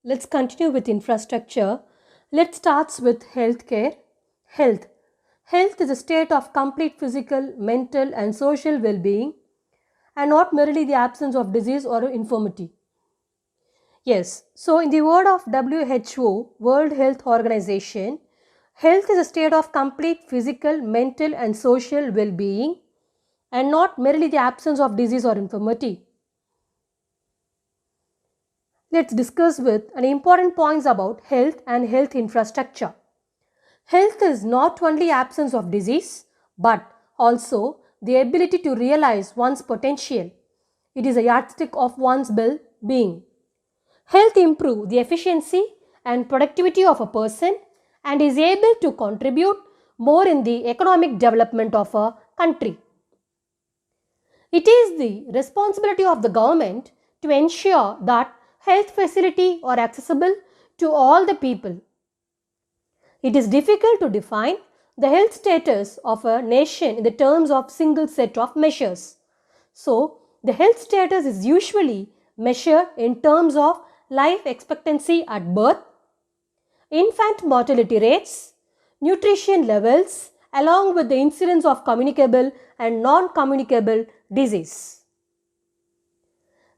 Let's continue with infrastructure. Let's start with healthcare. Health. Health is a state of complete physical, mental, and social well being, and not merely the absence of disease or infirmity. Yes, so in the word of WHO, World Health Organization, health is a state of complete physical, mental, and social well being, and not merely the absence of disease or infirmity. Let's discuss with an important points about health and health infrastructure. Health is not only absence of disease, but also the ability to realize one's potential. It is a yardstick of one's well-being. Health improves the efficiency and productivity of a person and is able to contribute more in the economic development of a country. It is the responsibility of the government to ensure that health facilities are accessible to all the people. It is difficult to define the health status of a nation in the terms of single set of measures. So, the health status is usually measured in terms of life expectancy at birth, infant mortality rates, nutrition levels, along with the incidence of communicable and non-communicable disease.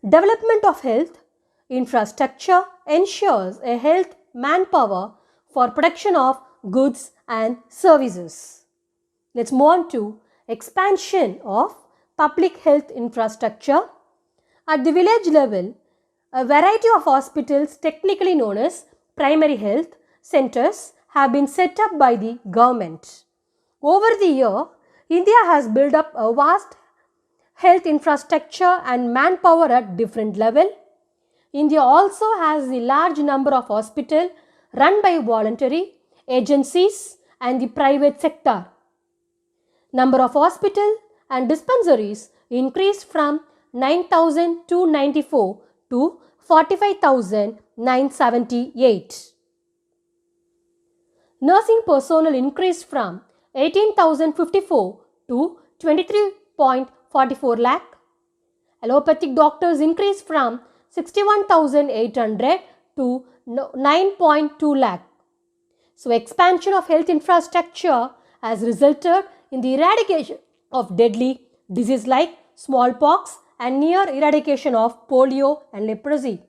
Development of health infrastructure ensures a health manpower for production of goods and services. Let's move on to expansion of public health infrastructure. At the village level, a variety of hospitals, technically known as primary health centers, have been set up by the government. Over the year, India has built up a vast health infrastructure and manpower at different level. India also has a large number of hospitals run by voluntary agencies and the private sector. Number of hospitals and dispensaries increased from 9,294 to 45,978. Nursing personnel increased from 18,054 to 23.44 lakh. Allopathic doctors increased from 61,800 to 9.2 lakh. So, expansion of health infrastructure has resulted in the eradication of deadly disease like smallpox and near eradication of polio and leprosy.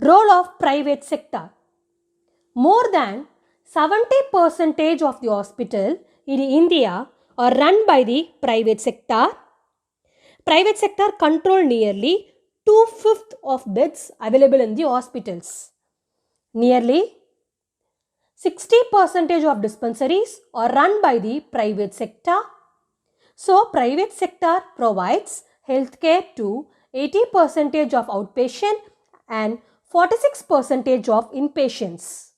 Role of private sector. More than 70% of the hospital in India are run by the private sector. Private sector control nearly 2/5 of beds available in the hospitals. Nearly 60% of dispensaries are run by the private sector. So, private sector provides healthcare to 80% of outpatient and 46% of inpatients.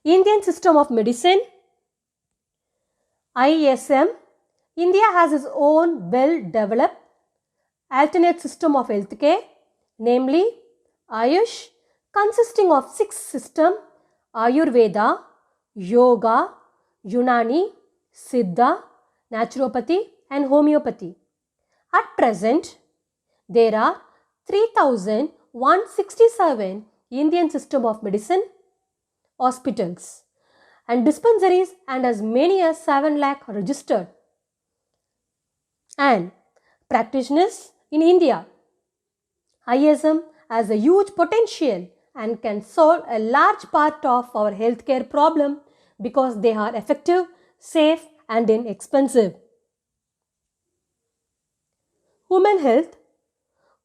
Indian System of Medicine, ISM. India has its own well-developed alternate system of healthcare, namely Ayush, consisting of 6 systems: Ayurveda, Yoga, Unani, Siddha, Naturopathy and Homeopathy. At present, there are 3,167 Indian System of Medicine hospitals and dispensaries, and as many as 7 lakh registered. And practitioners in India. ISM has a huge potential and can solve a large part of our healthcare problem because they are effective, safe and inexpensive. Women health.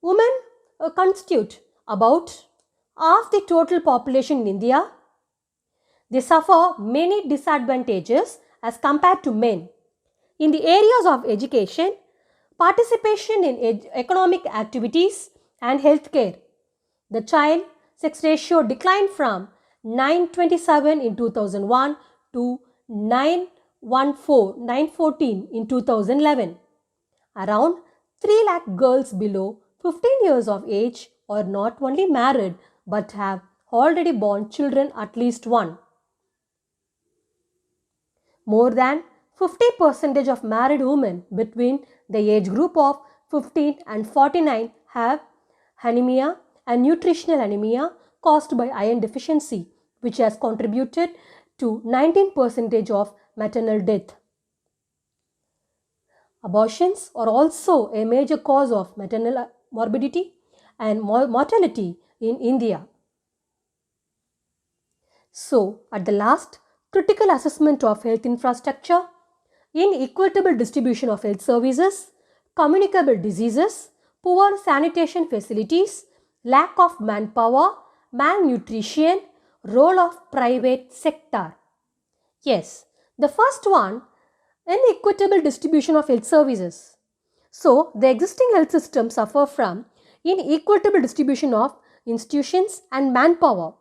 Women constitute about half the total population in India. They suffer many disadvantages as compared to men. In the areas of education, participation in economic activities and healthcare, the child sex ratio declined from 927 in 2001 to 914 in 2011. Around 3 lakh girls below 15 years of age are not only married but have already born children at least one. More than 50% of married women between the age group of 15 and 49 have anemia and nutritional anemia caused by iron deficiency, which has contributed to 19% of maternal death. Abortions are also a major cause of maternal morbidity and mortality in India. So, at the last, critical assessment of health infrastructure, inequitable distribution of health services, communicable diseases, poor sanitation facilities, lack of manpower, malnutrition, role of private sector. Yes, the first one, inequitable distribution of health services. So, the existing health system suffer from inequitable distribution of institutions and manpower.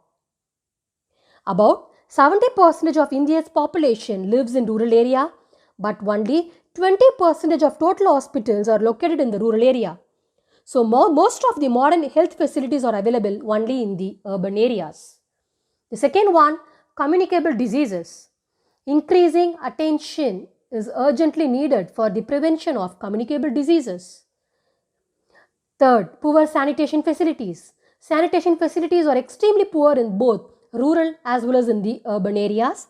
About 70% of India's population lives in rural area, but only 20% of total hospitals are located in the rural area. So, most of the modern health facilities are available only in the urban areas. The second one, communicable diseases. Increasing attention is urgently needed for the prevention of communicable diseases. Third, poor sanitation facilities. Sanitation facilities are extremely poor in both rural as well as in the urban areas.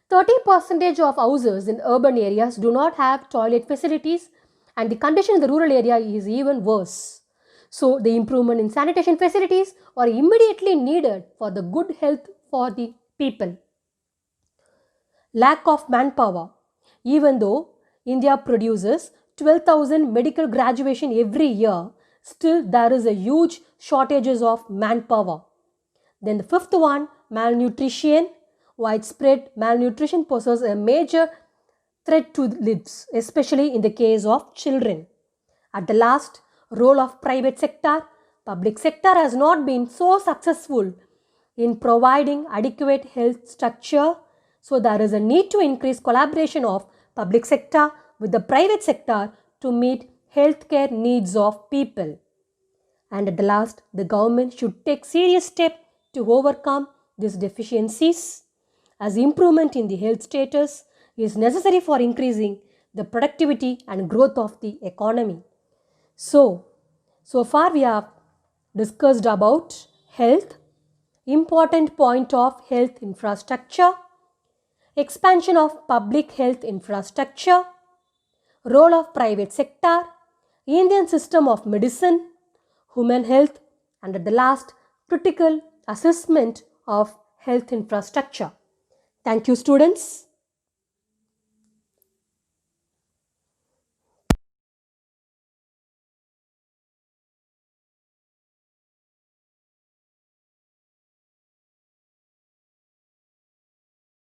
30% of houses in urban areas do not have toilet facilities, and the condition in the rural area is even worse. So, the improvement in sanitation facilities are immediately needed for the good health for the people. Lack of manpower. Even though India produces 12,000 medical graduation every year, still there is a huge shortages of manpower. Then the fifth one, malnutrition. Widespread malnutrition poses a major threat to lives, especially in the case of children. At the last, role of private sector. Public sector has not been so successful in providing adequate health structure. So there is a need to increase collaboration of public sector with the private sector to meet healthcare needs of people. And at the last, the government should take serious steps to overcome these deficiencies, as improvement in the health status is necessary for increasing the productivity and growth of the economy. So far we have discussed about health, important point of health infrastructure, expansion of public health infrastructure, role of private sector, Indian system of medicine, human health, and at the last, critical assessment of health infrastructure. Thank you, students.